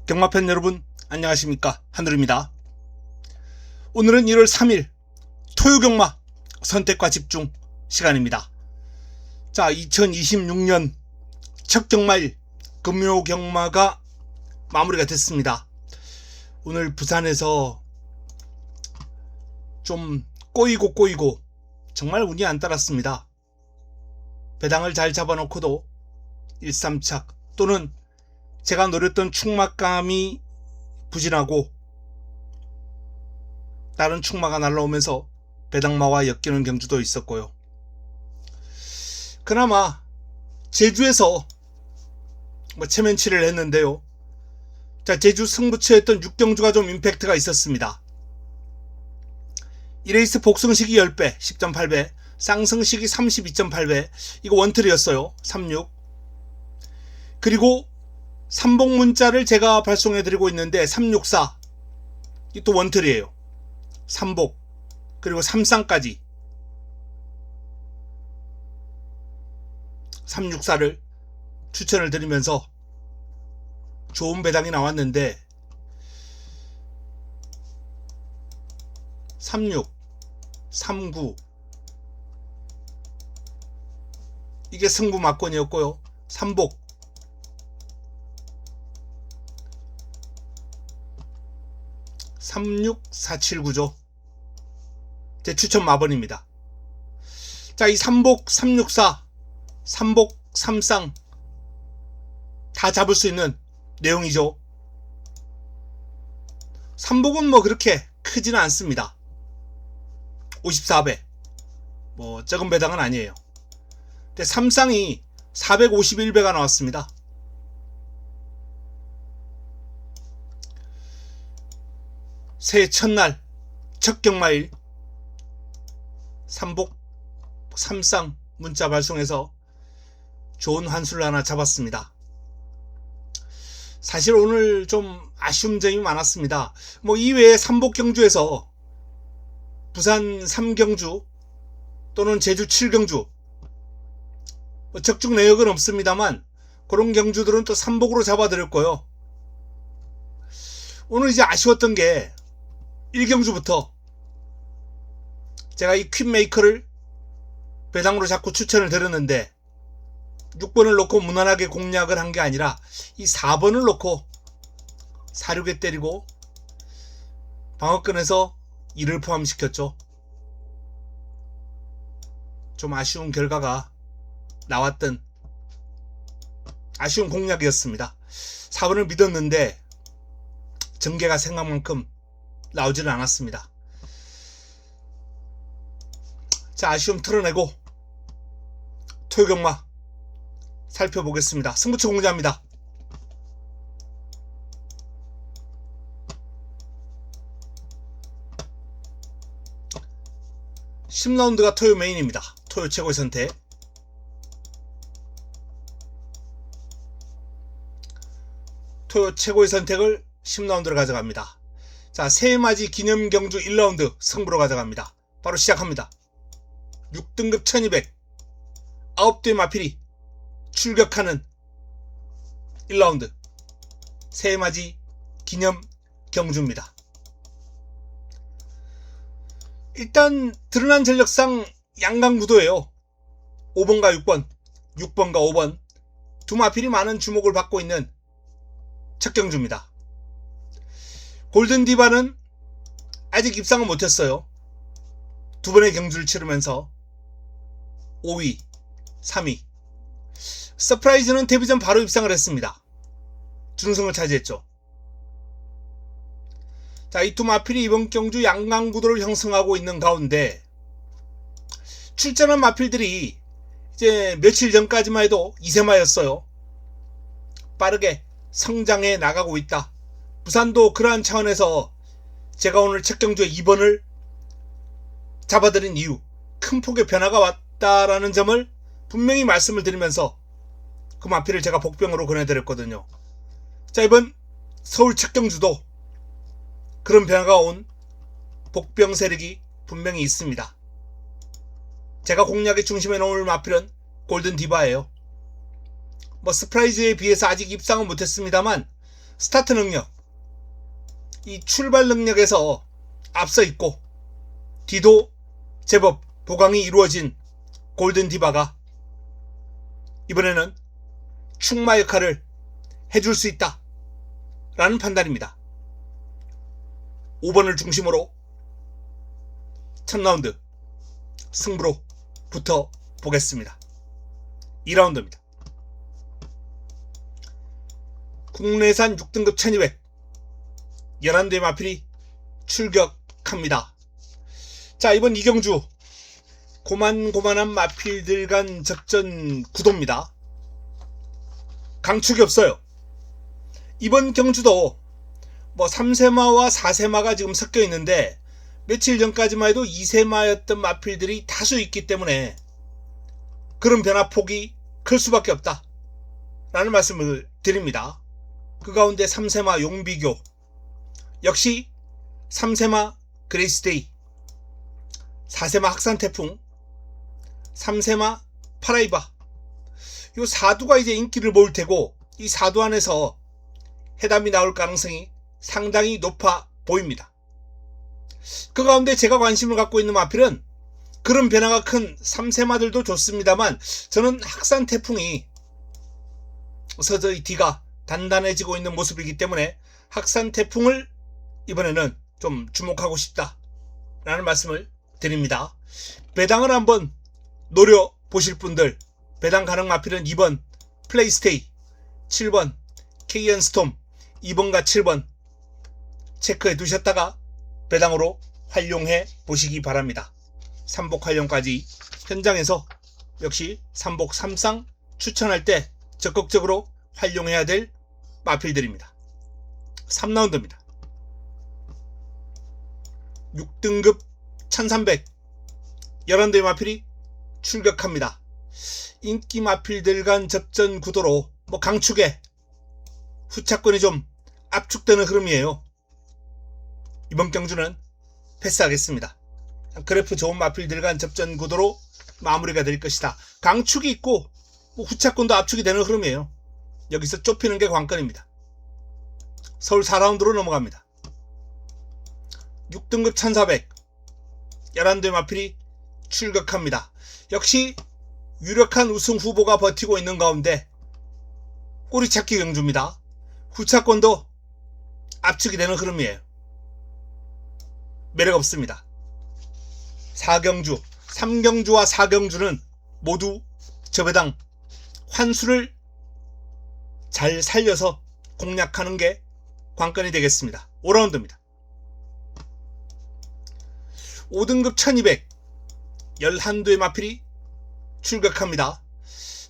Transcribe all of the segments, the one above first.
경마팬 여러분 안녕하십니까, 한돌입니다. 오늘은 1월 3일 토요경마 선택과 집중 시간입니다. 자, 2026년 첫 경마일 금요경마가 마무리가 됐습니다. 오늘 부산에서 좀 꼬이고 정말 운이 안 따랐습니다. 배당을 잘 잡아놓고도 1-3착 또는 제가 노렸던 충막감이 부진하고 다른 충마가 날라오면서 배당마와 엮이는 경주도 있었고요. 그나마 제주에서 체면치를 했는데요. 자, 제주 승부처였던 6경주가 좀 임팩트가 있었습니다. 1레이스 복승식이 10배 10.8배, 쌍승식이 32.8배, 이거 원틀이었어요. 36. 그리고 삼복 문자를 제가 발송해드리고 있는데 364, 이 또 원틀이에요. 삼복 그리고 삼쌍까지 364를 추천을 드리면서 좋은 배당이 나왔는데 36, 39 이게 승부 막권이었고요. 삼복 36479죠. 제 추천 마번입니다. 자, 이 삼복 364, 삼복 3쌍 다 잡을 수 있는 내용이죠. 삼복은 그렇게 크지는 않습니다. 54배 적은 배당은 아니에요. 근데 삼쌍이 451배가 나왔습니다. 새해 첫날 첫 경마일 삼복 삼쌍 문자 발송해서 좋은 환수를 하나 잡았습니다. 사실 오늘 좀 아쉬운 점이 많았습니다. 이외에 삼복 경주에서 부산 3경주 또는 제주 7경주 적중 내역은 없습니다만 그런 경주들은 또 삼복으로 잡아드렸고요. 오늘 이제 아쉬웠던 게 1경주부터 제가 이 퀸메이커를 배당으로 자꾸 추천을 드렸는데 6번을 놓고 무난하게 공략을 한 게 아니라 이 4번을 놓고 4-6에 때리고 방어권에서 2를 포함시켰죠. 좀 아쉬운 결과가 나왔던 아쉬운 공략이었습니다. 4번을 믿었는데 전개가 생각만큼 나오지는 않았습니다. 자, 아쉬움 털어내고 토요경마 살펴보겠습니다. 승부처 공개합니다. (10라운드가) 토요 메인입니다. 토요 최고의 선택. 토요 최고의 선택을 10라운드로 가져갑니다. 자, 새해맞이 기념경주 1라운드 승부로 가져갑니다. 바로 시작합니다. 6등급 1200 9대의 마필이 출격하는 1라운드 새해맞이 기념경주입니다. 일단 드러난 전력상 양강구도예요. 5번과 6번, 6번과 5번 두 마필이 많은 주목을 받고 있는 첫 경주입니다. 골든디바는 아직 입상은 못했어요. 두 번의 경주를 치르면서 5위, 3위. 서프라이즈는 데뷔 전 바로 입상을 했습니다. 준우승을 차지했죠. 자, 이 두 마필이 이번 경주 양강구도를 형성하고 있는 가운데 출전한 마필들이 이제 며칠 전까지만 해도 2세마였어요. 빠르게 성장해 나가고 있다. 부산도 그러한 차원에서 제가 오늘 첫 경주에 2번을 잡아드린 이유, 큰 폭의 변화가 왔다라는 점을 분명히 말씀을 드리면서 그 마필을 제가 복병으로 권해드렸거든요. 자, 이번 서울 첫 경주도 그런 변화가 온 복병 세력이 분명히 있습니다. 제가 공략의 중심에 놓을 마필은 골든디바예요. 스프라이즈에 비해서 아직 입상은 못했습니다만 스타트 능력, 이 출발 능력에서 앞서 있고 뒤도 제법 보강이 이루어진 골든디바가 이번에는 축마 역할을 해줄 수 있다 라는 판단입니다. 5번을 중심으로 첫 라운드 승부로 붙어 보겠습니다. 2라운드입니다. 국내산 6등급 1200 11대의 마필이 출격합니다. 자, 이번 이경주 고만고만한 마필들 간 접전 구도입니다. 강축이 없어요. 이번 경주도 뭐 3세마와 4세마가 지금 섞여 있는데 며칠 전까지만 해도 2세마였던 마필들이 다수 있기 때문에 그런 변화폭이 클 수밖에 없다 라는 말씀을 드립니다. 그 가운데 3세마 용비교, 역시 3세마 그레이스데이, 4세마 학산태풍, 3세마 파라이바, 이 사두가 이제 인기를 모을 테고 이 사두 안에서 해담이 나올 가능성이 상당히 높아 보입니다. 그 가운데 제가 관심을 갖고 있는 마필은 그런 변화가 큰 3세마들도 좋습니다만 저는 학산태풍이 서서히 뒤가 단단해지고 있는 모습이기 때문에 학산태풍을 이번에는 좀 주목하고 싶다 라는 말씀을 드립니다. 배당을 한번 노려보실 분들, 배당 가능 마필은 2번 플레이스테이, 7번 KN스톰, 2번과 7번 체크해 두셨다가 배당으로 활용해 보시기 바랍니다. 삼복 활용까지 현장에서 역시 삼복 3상 추천할 때 적극적으로 활용해야 될 마필들입니다. 3라운드입니다. 6등급 1300 11대의 마필이 출격합니다. 인기 마필들 간 접전 구도로 뭐 강축에 후차권이 좀 압축되는 흐름이에요. 이번 경주는 패스하겠습니다. 그래프 좋은 마필들 간 접전 구도로 마무리가 될 것이다. 강축이 있고 후차권도 압축이 되는 흐름이에요. 여기서 좁히는 게 관건입니다. 서울 4라운드로 넘어갑니다. 6등급 1400 11대 마필이 출격합니다. 역시 유력한 우승 후보가 버티고 있는 가운데 꼬리찾기 경주입니다. 후차권도 압축이 되는 흐름이에요. 매력 없습니다. 4경주, 3경주와 4경주는 모두 저배당 환수를 잘 살려서 공략하는 게 관건이 되겠습니다. 5라운드입니다. 5등급 1200 11대의 마필이 출격합니다.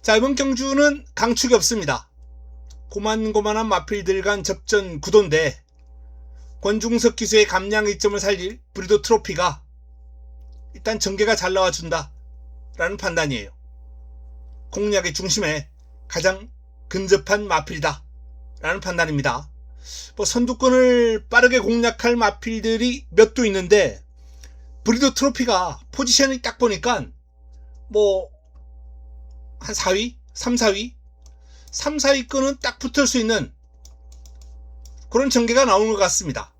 자, 이번 경주는 강축이 없습니다. 고만고만한 마필들 간 접전 구도인데 권중석 기수의 감량 이점을 살릴 브리더 트로피가 일단 전개가 잘 나와준다 라는 판단이에요. 공략의 중심에 가장 근접한 마필이다 라는 판단입니다. 뭐 선두권을 빠르게 공략할 마필들이 몇 도 있는데 브리더 트로피가 포지션이 딱 보니까 뭐 한 4위? 3, 4위? 3, 4위권은 딱 붙을 수 있는 그런 전개가 나오는 것 같습니다.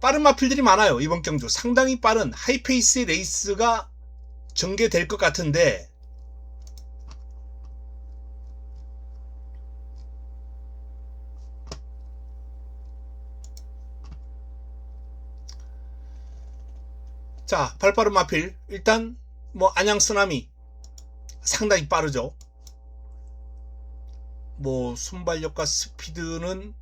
빠른 마필들이 많아요. 이번 경주 상당히 빠른 하이페이스 레이스가 전개될 것 같은데 자, 발빠른 마필 일단 뭐 안양 쓰나미 상당히 빠르죠. 뭐 순발력과 스피드는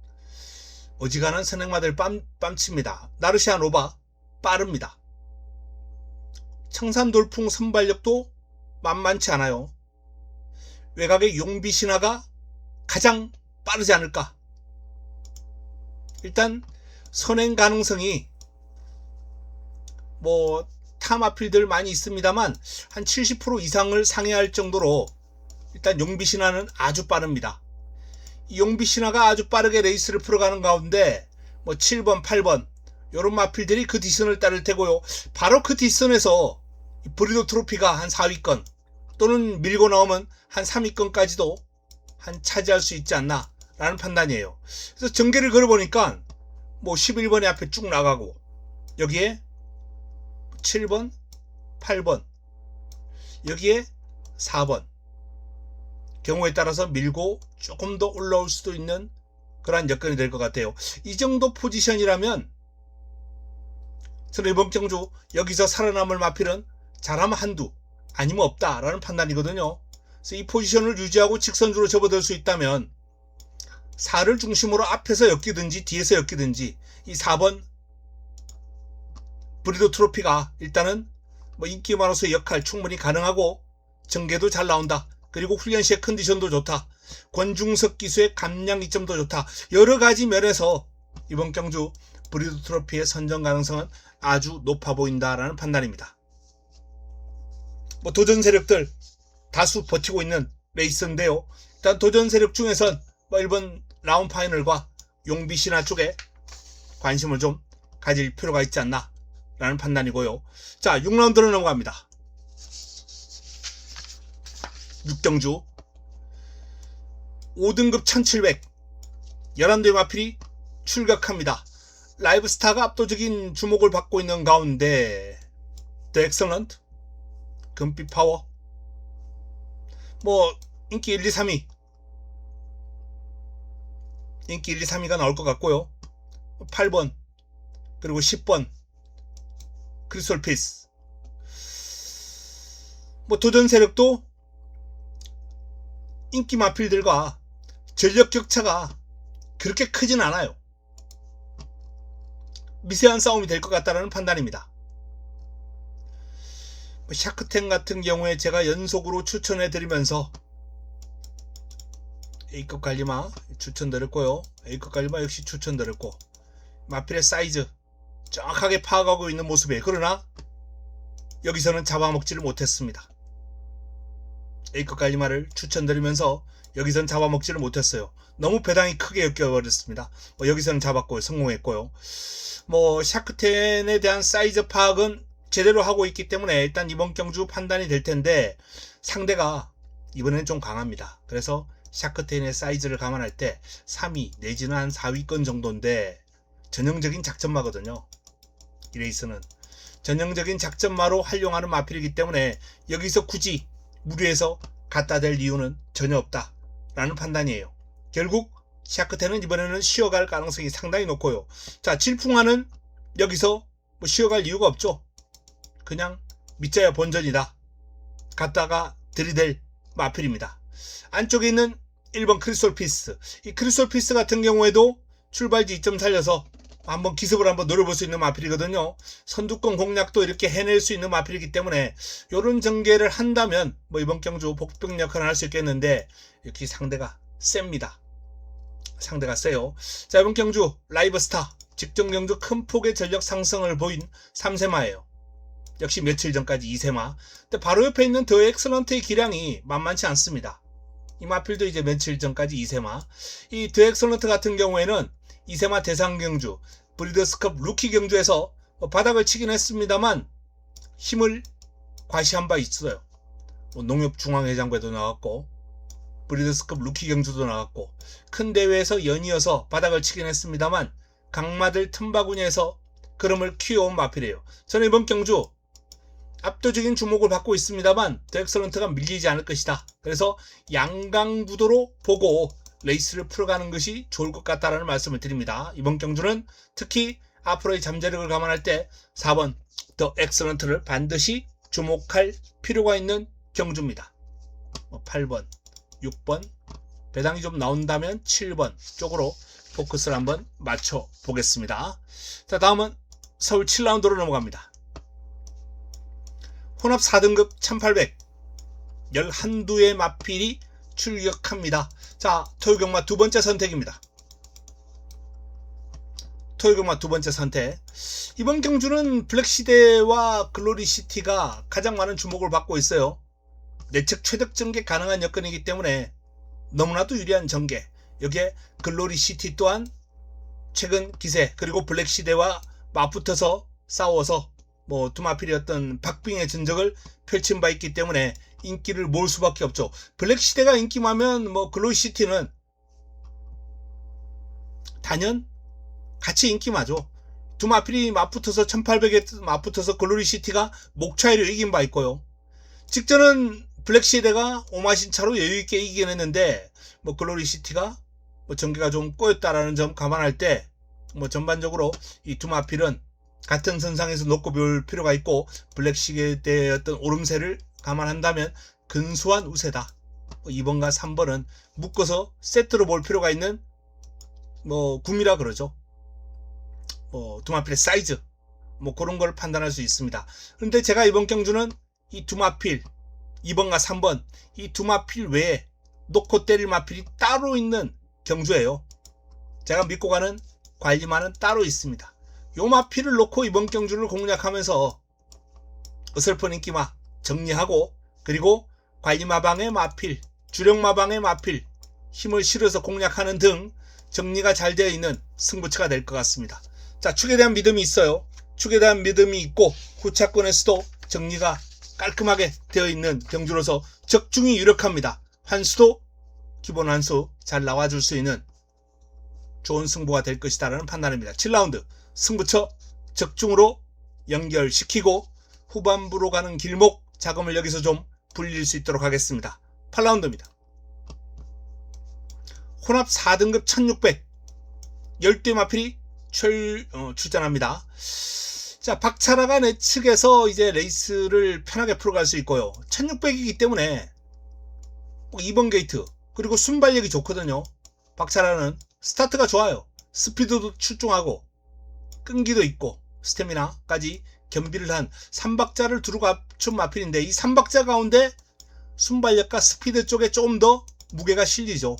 어지간한 선행마들 뺨칩니다. 나르시아 노바 빠릅니다. 청산돌풍 순발력도 만만치 않아요. 외곽의 용비신화가 가장 빠르지 않을까. 일단 선행 가능성이 뭐 타마필들 많이 있습니다만 한 70% 이상을 상회할 정도로 일단 용비신화는 아주 빠릅니다. 이 용비신화가 아주 빠르게 레이스를 풀어가는 가운데 뭐 7번, 8번 이런 마필들이 그 뒷선을 따를 테고요. 바로 그 뒷선에서 브리더 트로피가 한 4위권 또는 밀고 나오면 한 3위권까지도 한 차지할 수 있지 않나 라는 판단이에요. 그래서 전개를 걸어보니까 뭐 11번이 앞에 쭉 나가고 여기에 7번, 8번, 여기에 4번 경우에 따라서 밀고 조금 더 올라올 수도 있는 그러한 여건이 될 것 같아요. 이 정도 포지션이라면 저는 이번 경주 여기서 살아남을 마필은 잘하면 한두 아니면 없다라는 판단이거든요. 그래서 이 포지션을 유지하고 직선주로 접어들 수 있다면 4를 중심으로 앞에서 엮이든지 뒤에서 엮이든지 이 4번 브리더 트로피가 일단은 뭐 인기마로서의 역할 충분히 가능하고 전개도 잘 나온다. 그리고 훈련 시의 컨디션도 좋다. 권중석 기수의 감량 이점도 좋다. 여러 가지 면에서 이번 경주 브리더 트로피의 선정 가능성은 아주 높아 보인다라는 판단입니다. 뭐 도전 세력들 다수 버티고 있는 레이스인데요. 일단 도전 세력 중에선 뭐 일본 라운 파이널과 용비 신화 쪽에 관심을 좀 가질 필요가 있지 않나 라는 판단이고요. 자, 6라운드로 넘어갑니다. 6경주 5등급 1700 11대의 마필이 출격합니다. 라이브스타가 압도적인 주목을 받고 있는 가운데 The Excellent, 금빛 파워, 뭐 인기 1, 2, 3위 인기 1, 2, 3위가 나올 것 같고요. 8번 그리고 10번 크리스톨 피스. 뭐 도전 세력도 인기 마필들과 전력 격차가 그렇게 크진 않아요. 미세한 싸움이 될 것 같다는 판단입니다. 샤크텐 같은 경우에 제가 연속으로 추천해 드리면서 A급 갈리마 추천드렸고요. A급 갈리마 역시 추천드렸고 마필의 사이즈 정확하게 파악하고 있는 모습이에요. 그러나 여기서는 잡아먹지를 못했습니다. A급 갈리마를 추천드리면서 여기서는 잡아먹지를 못했어요. 너무 배당이 크게 엮여버렸습니다. 여기서는 잡았고요. 성공했고요. 뭐 샤크텐에 대한 사이즈 파악은 제대로 하고 있기 때문에 일단 이번 경주 판단이 될 텐데 상대가 이번에는 좀 강합니다. 그래서 샤크텐의 사이즈를 감안할 때 3위 내지는 한 4위권 정도인데 전형적인 작전마거든요. 이 레이스는 전형적인 작전마로 활용하는 마필이기 때문에 여기서 굳이 무리해서 갖다 댈 이유는 전혀 없다 라는 판단이에요. 결국 샤크텐은 이번에는 쉬어갈 가능성이 상당히 높고요. 자, 질풍화는 여기서 뭐 쉬어갈 이유가 없죠. 그냥 밑자야 본전이다. 갖다가 들이댈 마필입니다. 안쪽에 있는 1번 크리스톨 피스. 이 크리스톨 피스 같은 경우에도 출발지 2점 살려서 한번 기습을 한번 노려볼 수 있는 마필이거든요. 선두권 공략도 이렇게 해낼 수 있는 마필이기 때문에 이런 전개를 한다면 뭐 이번 경주 복병 역할을 할 수 있겠는데 역시 상대가 셉니다. 상대가 세요. 자, 이번 경주 라이브스타 직전 경주 큰 폭의 전력 상승을 보인 3세마예요. 역시 며칠 전까지 2세마. 근데 바로 옆에 있는 더 엑설런트의 기량이 만만치 않습니다. 이 마필도 이제 며칠 전까지 2세마. 이 더 엑설런트 같은 경우에는 2세마 대상 경주, 브리더스컵 루키 경주에서 바닥을 치긴 했습니다만 힘을 과시한 바 있어요. 농협중앙회장부에도 나왔고 브리더스컵 루키 경주도 나왔고 큰 대회에서 연이어서 바닥을 치긴 했습니다만 강마들 틈바구니에서 걸음을 키워온 마필이에요. 저는 이번 경주 압도적인 주목을 받고 있습니다만 더 엑설런트가 밀리지 않을 것이다. 그래서 양강구도로 보고 레이스를 풀어가는 것이 좋을 것 같다라는 말씀을 드립니다. 이번 경주는 특히 앞으로의 잠재력을 감안할 때 4번 더 엑설런트를 반드시 주목할 필요가 있는 경주입니다. 8번, 6번, 배당이 좀 나온다면 7번 쪽으로 포커스를 한번 맞춰 보겠습니다. 자, 다음은 서울 7라운드로 넘어갑니다. 혼합 4등급 1800 11두의 마필이 출격합니다. 자, 토요경마 두 번째 선택입니다. 토요경마 두 번째 선택. 이번 경주는 블랙시대와 글로리시티가 가장 많은 주목을 받고 있어요. 내측 최적 전개 가능한 여건이기 때문에 너무나도 유리한 전개. 여기에 글로리시티 또한 최근 기세 그리고 블랙시대와 맞붙어서 싸워서 뭐 두마필이었던 박빙의 전적을 펼친 바 있기 때문에 인기를 모을 수밖에 없죠. 블랙시대가 인기많으면 뭐 글로리시티는 단연 같이 인기마죠. 두 마필이 맞붙어서 1800에 맞붙어서 글로리시티가 목 차이로 이긴 바 있고요. 직전은 블랙시대가 오마신 차로 여유있게 이기긴 했는데 뭐 글로리시티가 뭐 전개가 좀 꼬였다라는 점 감안할 때 뭐 전반적으로 이 두 마필은 같은 선상에서 놓고 볼 필요가 있고 블랙시대의 어떤 오름세를 감안한다면 근소한 우세다. 2번과 3번은 묶어서 세트로 볼 필요가 있는 뭐 구미라 그러죠. 두 마필의 사이즈 뭐 그런 걸 판단할 수 있습니다. 그런데 제가 이번 경주는 이 두 마필 2번과 3번 이 두 마필 외에 놓고 때릴 마필이 따로 있는 경주예요. 제가 믿고 가는 관리마는 따로 있습니다. 요 마필을 놓고 이번 경주를 공략하면서 어설픈 인기마 정리하고 그리고 관리마방의 마필 주력마방의 마필 힘을 실어서 공략하는 등 정리가 잘 되어 있는 승부처가 될 것 같습니다. 자, 축에 대한 믿음이 있어요. 축에 대한 믿음이 있고 후차권에서도 정리가 깔끔하게 되어 있는 경주로서 적중이 유력합니다. 환수도 기본 환수 잘 나와줄 수 있는 좋은 승부가 될 것이다 라는 판단입니다. 7라운드 승부처 적중으로 연결시키고 후반부로 가는 길목 자금을 여기서 좀 불릴 수 있도록 하겠습니다. 8라운드입니다. 혼합 4등급 1600 12의 마필이 출전합니다. 자, 박차라가 내 측에서 이제 레이스를 편하게 풀어갈 수 있고요. 1600이기 때문에 2번 게이트 그리고 순발력이 좋거든요. 박차라는 스타트가 좋아요. 스피드도 출중하고 끈기도 있고 스태미나까지 겸비를 한 3박자를 두루 갖춘 마필인데 이 3박자 가운데 순발력과 스피드 쪽에 조금 더 무게가 실리죠.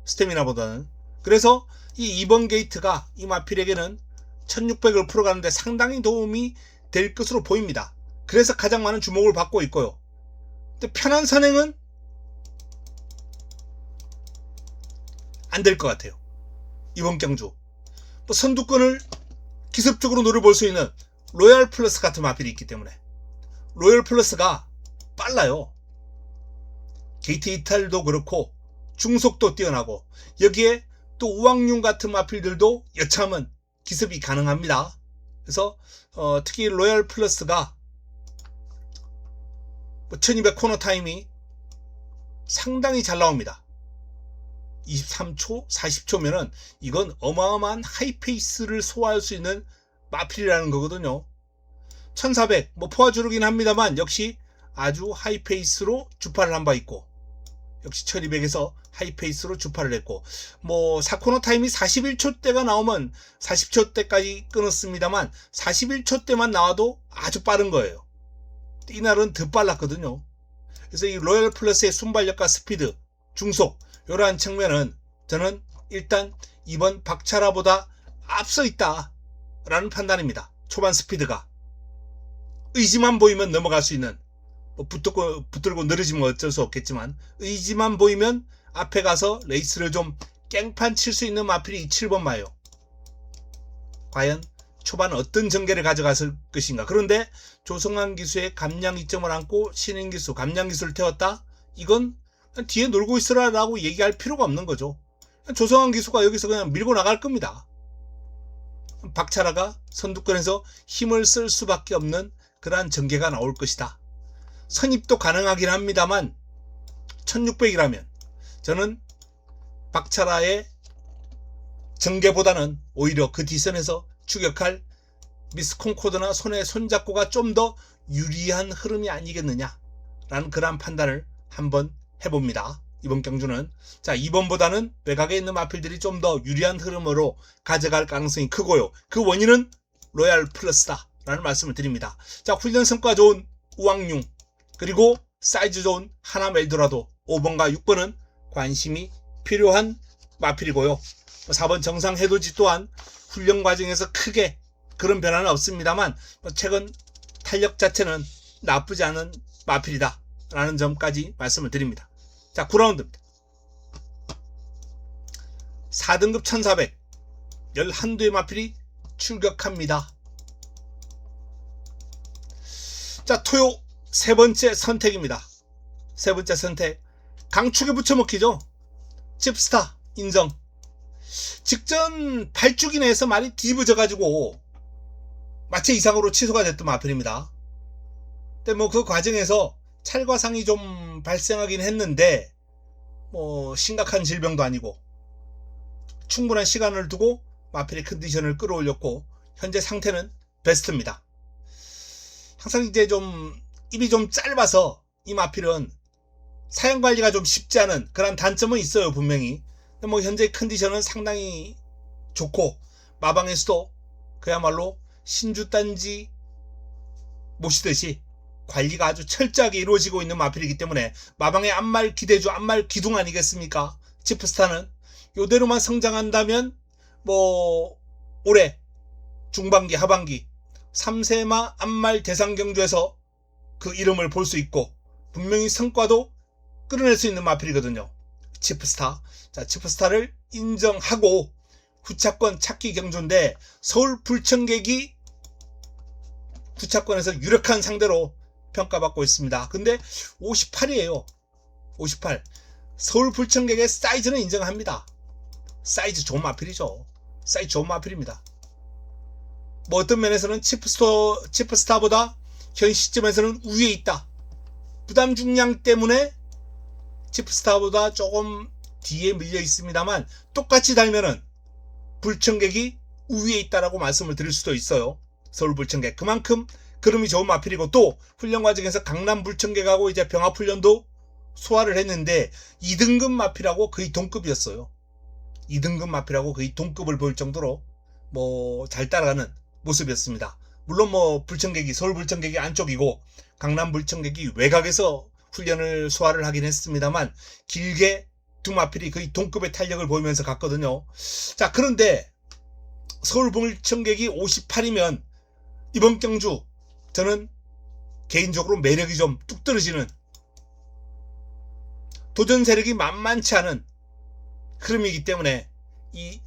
스태미나보다는. 그래서 이 2번 게이트가 이 마필에게는 1600을 풀어가는데 상당히 도움이 될 것으로 보입니다. 그래서 가장 많은 주목을 받고 있고요. 근데 편한 선행은 안 될 것 같아요. 이번 경주 뭐 선두권을 기습적으로 노려볼 수 있는 로얄 플러스 같은 마필이 있기 때문에 로얄 플러스가 빨라요. 게이트 이탈도 그렇고 중속도 뛰어나고 여기에 또 우왕융 같은 마필들도 여차하면 기습이 가능합니다. 그래서 특히 로얄 플러스가 1200 코너 타임이 상당히 잘 나옵니다. 23초, 40초면은 이건 어마어마한 하이페이스를 소화할 수 있는 마필이라는 거거든요. 1400, 뭐 포화주르긴 합니다만 역시 아주 하이페이스로 주파를 한 바 있고 역시 1200에서 하이페이스로 주파를 했고 뭐 4코너 타임이 41초대가 나오면 40초대까지 끊었습니다만 41초대만 나와도 아주 빠른 거예요. 이날은 더 빨랐거든요. 그래서 이 로얄 플러스의 순발력과 스피드, 중속 이러한 측면은 저는 일단 이번 박차라보다 앞서 있다 라는 판단입니다. 초반 스피드가 의지만 보이면 넘어갈 수 있는 뭐 붙들고 늘어지면 어쩔 수 없겠지만 의지만 보이면 앞에 가서 레이스를 좀 깽판 칠 수 있는 마필이 7번 마요. 과연 초반 어떤 전개를 가져갔을 것인가. 그런데 조성환 기수의 감량 이점을 안고 신인 기수 감량 기수를 태웠다. 이건 뒤에 놀고 있으라 라고 얘기할 필요가 없는 거죠. 조성환 기수가 여기서 그냥 밀고 나갈 겁니다. 박차라가 선두권에서 힘을 쓸 수밖에 없는 그러한 전개가 나올 것이다. 선입도 가능하긴 합니다만 1600이라면 저는 박차라의 전개보다는 오히려 그 뒷선에서 추격할 미스 콩코드나 손에 손잡고가 좀 더 유리한 흐름이 아니겠느냐라는 그러한 판단을 한번 해봅니다. 이번 경주는 자 2번보다는 외곽에 있는 마필들이 좀 더 유리한 흐름으로 가져갈 가능성이 크고요. 그 원인은 로얄 플러스다 라는 말씀을 드립니다. 자 훈련 성과 좋은 우왕융 그리고 사이즈 좋은 하남 엘도라도 5번과 6번은 관심이 필요한 마필이고요. 4번 정상 해돋이 또한 훈련 과정에서 크게 그런 변화는 없습니다만 최근 탄력 자체는 나쁘지 않은 마필이다 라는 점까지 말씀을 드립니다. 자 9라운드입니다. 4등급 1400 11두의 마필이 출격합니다. 자 토요 세 번째 선택입니다. 세 번째 선택 강축에 붙여먹기죠. 칩스타 인정. 직전 8주기 내에서 많이 뒤부져가지고 마체 이상으로 취소가 됐던 마필입니다. 근데 뭐 그 과정에서 찰과상이 좀 발생하긴 했는데 뭐 심각한 질병도 아니고 충분한 시간을 두고 마필의 컨디션을 끌어올렸고 현재 상태는 베스트입니다. 항상 이제 좀 입이 좀 짧아서 이 마필은 사용 관리가 좀 쉽지 않은 그런 단점은 있어요, 분명히. 근데 뭐 현재 컨디션은 상당히 좋고 마방에서도 그야말로 신주단지 모시듯이 관리가 아주 철저하게 이루어지고 있는 마필이기 때문에 마방의 안말 기대주, 안말 기둥 아니겠습니까? 치프스타는 이대로만 성장한다면 뭐 올해 중반기 하반기 3세마 안말 대상경주에서 그 이름을 볼 수 있고 분명히 성과도 끌어낼 수 있는 마필이거든요. 치프스타. 자, 치프스타를 인정하고 후차권 찾기 경주인데 서울 불청객이 후차권에서 유력한 상대로 평가받고 있습니다. 근데 58이에요. 58. 서울 불청객의 사이즈는 인정합니다. 사이즈 좋은 마필이죠. 사이즈 좋은 마필입니다. 뭐 어떤 면에서는 치프스타보다 현 시점에서는 우위에 있다. 부담 중량 때문에 치프스타보다 조금 뒤에 밀려 있습니다만 똑같이 달면은 불청객이 우위에 있다라고 말씀을 드릴 수도 있어요. 서울 불청객. 그만큼 그름이 좋은 마필이고 또 훈련 과정에서 강남 불청객하고 이제 병합 훈련도 소화를 했는데 2등급 마필하고 거의 동급이었어요. 2등급 마필하고 거의 동급을 보일 정도로 뭐 잘 따라가는 모습이었습니다. 물론 뭐 불청객이 서울 불청객이 안쪽이고 강남 불청객이 외곽에서 훈련을 소화를 하긴 했습니다만 길게 두 마필이 거의 동급의 탄력을 보이면서 갔거든요. 자, 그런데 서울 불청객이 58이면 이번 경주 저는 개인적으로 매력이 좀 뚝 떨어지는 도전 세력이 만만치 않은 흐름이기 때문에 이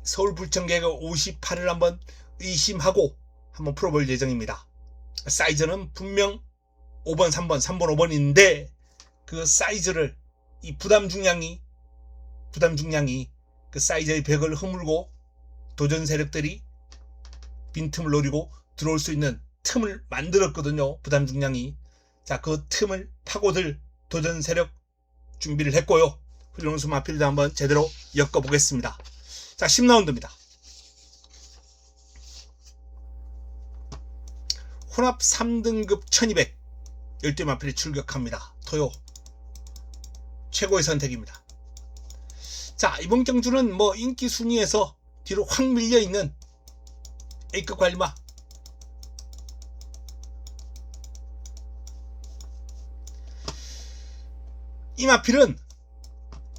서울 불청객의 58을 한번 의심하고 한번 풀어볼 예정입니다. 사이즈는 분명 5번, 3번, 3번, 5번인데 그 사이즈를 이 부담 중량이 그 사이즈의 벽을 허물고 도전 세력들이 빈틈을 노리고 들어올 수 있는 틈을 만들었거든요. 부담 중량이. 자, 그 틈을 파고들 도전 세력 준비를 했고요. 훈련수 마필도 한번 제대로 엮어보겠습니다. 자, 10라운드입니다. 혼합 3등급 1200 열대 마필이 출격합니다. 토요 최고의 선택입니다. 자, 이번 경주는 뭐 인기 순위에서 뒤로 확 밀려있는 A급 관리마 이 마필은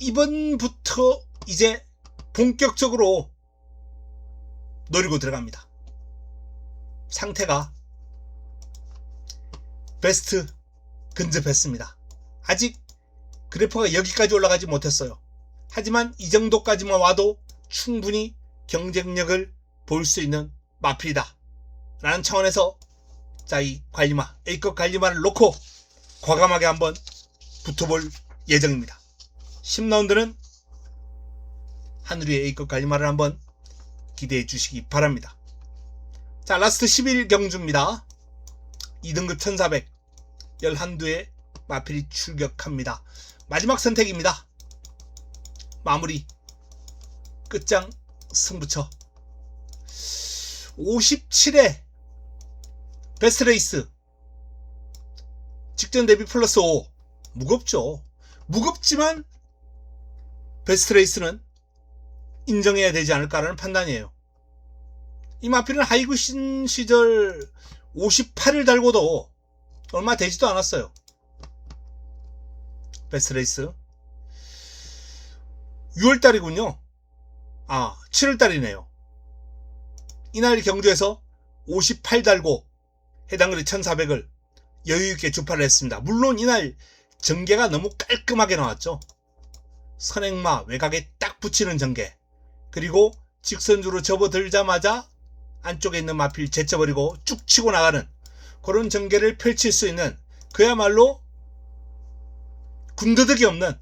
이번부터 이제 본격적으로 노리고 들어갑니다. 상태가 베스트 근접했습니다. 아직 그래프가 여기까지 올라가지 못했어요. 하지만 이 정도까지만 와도 충분히 경쟁력을 볼 수 있는 마필이다 라는 차원에서 자, 이 관리마 A급 관리마를 놓고 과감하게 한번 붙어볼 예정입니다. 10라운드는 하늘위의 A급 관리마를 한번 기대해 주시기 바랍니다. 자, 라스트 11 경주입니다. 2등급 1400 11두의 마필이 출격합니다. 마지막 선택입니다. 마무리 끝장 승부처 57회 베스트 레이스 직전 대비 플러스 5 무겁죠. 무겁지만 베스트 레이스는 인정해야 되지 않을까라는 판단이에요. 이 마필은 하이구신 시절 58을 달고도 얼마 되지도 않았어요. 베스트 레이스 6월달이군요. 아, 7월달이네요. 이날 경주에서 58 달고 해당거리 1400을 여유있게 주파를 했습니다. 물론 이날 전개가 너무 깔끔하게 나왔죠. 선행마 외곽에 딱 붙이는 전개, 그리고 직선주로 접어들자마자 안쪽에 있는 마필 제쳐버리고 쭉 치고 나가는 그런 전개를 펼칠 수 있는 그야말로 군더더기 없는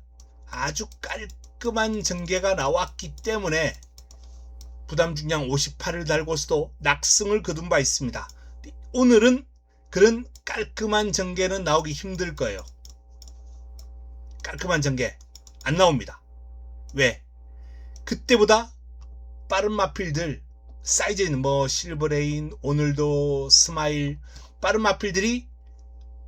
아주 깔끔한 전개가 나왔기 때문에 부담 중량 58을 달고서도 낙승을 거둔 바 있습니다. 오늘은 그런 깔끔한 전개는 나오기 힘들 거예요. 깔끔한 전개 안 나옵니다. 왜? 그때보다 빠른 마필들 사이즈 있는 실버레인, 오늘도 스마일, 빠른 마필들이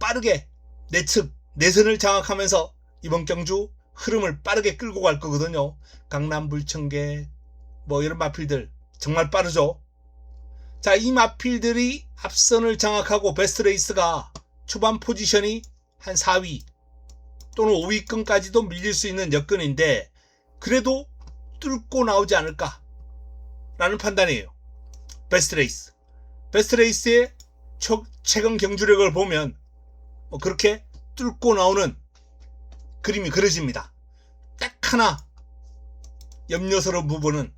빠르게 내측 내선을 장악하면서 이번 경주 흐름을 빠르게 끌고 갈 거거든요. 강남 불청계 이런 마필들 정말 빠르죠. 자, 이 마필들이 앞선을 장악하고 베스트레이스가 초반 포지션이 한 4위 또는 5위권까지도 밀릴 수 있는 여건인데 그래도 뚫고 나오지 않을까 라는 판단이에요. 베스트레이스의 최근 경주력을 보면 그렇게 뚫고 나오는 그림이 그려집니다. 딱 하나 염려스러운 부분은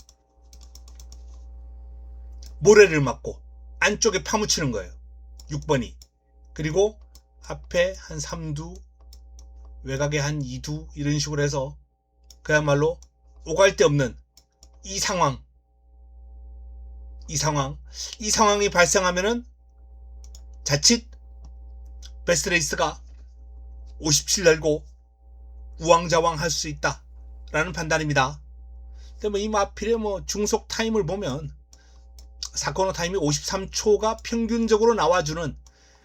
모래를 맞고 안쪽에 파묻히는 거예요. 6번이. 그리고 앞에 한 3두, 외곽에 한 2두 이런 식으로 해서 그야말로 오갈 데 없는 이 상황이 발생하면은 자칫 베스트레이스가 57 달고 우왕좌왕 할 수 있다 라는 판단입니다. 근데 이 마필의 중속 타임을 보면 4코너 타임이 53초가 평균적으로 나와주는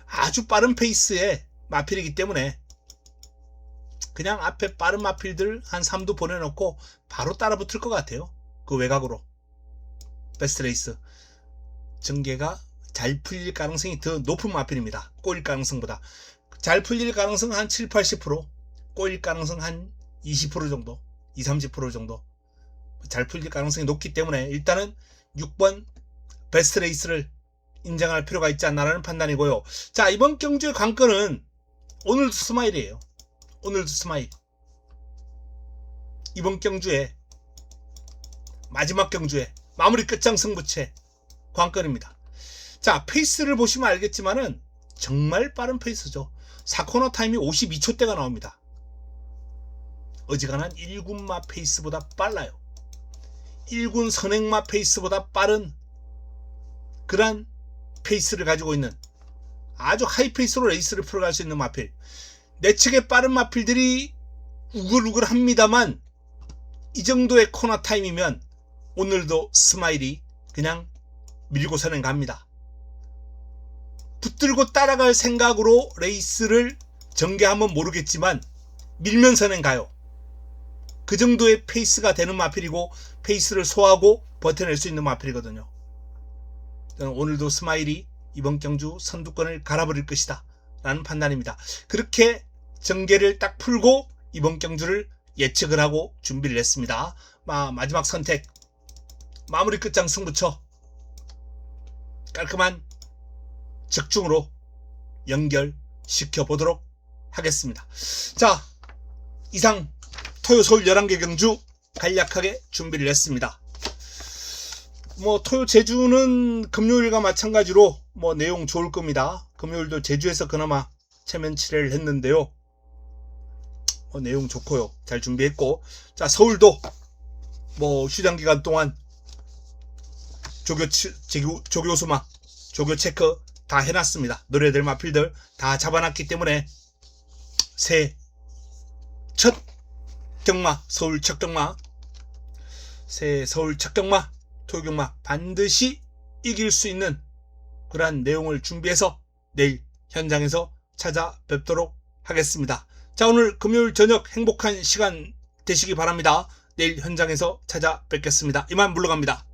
아주 빠른 페이스의 마필이기 때문에 그냥 앞에 빠른 마필들 한 3두 보내놓고 바로 따라 붙을 것 같아요. 그 외곽으로. 베스트레이스 전개가 잘 풀릴 가능성이 더 높은 마필입니다. 꼬일 가능성보다. 잘 풀릴 가능성은 한 7, 80%, 꼬일 가능성 한 20% 정도, 20, 30% 정도 잘 풀릴 가능성이 높기 때문에 일단은 6번 베스트레이스를 인정할 필요가 있지 않나라는 판단이고요. 자, 이번 경주의 관건은 오늘도 스마일이에요. 오늘도 스마일. 이번 경주에 마지막 경주에 마무리 끝장 승부채 관건입니다. 자, 페이스를 보시면 알겠지만은 정말 빠른 페이스죠. 4코너 타임이 52초대가 나옵니다. 어지간한 1군마 페이스보다 빨라요. 1군 선행마 페이스보다 빠른 그런 페이스를 가지고 있는 아주 하이 페이스로 레이스를 풀어갈 수 있는 마필. 내측의 빠른 마필들이 우글우글 합니다만 이 정도의 코너 타임이면 오늘도 스마일이 그냥 밀고 선행 갑니다. 붙들고 따라갈 생각으로 레이스를 전개하면 모르겠지만 밀면 선행 가요. 그 정도의 페이스가 되는 마필이고 페이스를 소화하고 버텨낼 수 있는 마필이거든요. 저는 오늘도 스마일이 이번 경주 선두권을 갈아버릴 것이다 라는 판단입니다. 그렇게 전개를 딱 풀고 이번 경주를 예측을 하고 준비를 했습니다. 마지막 선택 마무리 끝장 승부처 깔끔한 적중으로 연결시켜 보도록 하겠습니다. 자, 이상 토요 서울 11개 경주 간략하게 준비를 했습니다. 토요 제주는 금요일과 마찬가지로 내용 좋을 겁니다. 금요일도 제주에서 그나마 체면 치레를 했는데요. 내용 좋고요. 잘 준비했고, 자, 서울도 휴장 기간 동안 조교 수막, 조교 체크 다 해놨습니다. 노래들 마필들 다 잡아놨기 때문에 새 첫 경마, 서울 첫 경마, 새 서울 첫 경마, 토요 경마 반드시 이길 수 있는 그러한 내용을 준비해서 내일 현장에서 찾아뵙도록 하겠습니다. 자, 오늘 금요일 저녁 행복한 시간 되시기 바랍니다. 내일 현장에서 찾아뵙겠습니다. 이만 물러갑니다.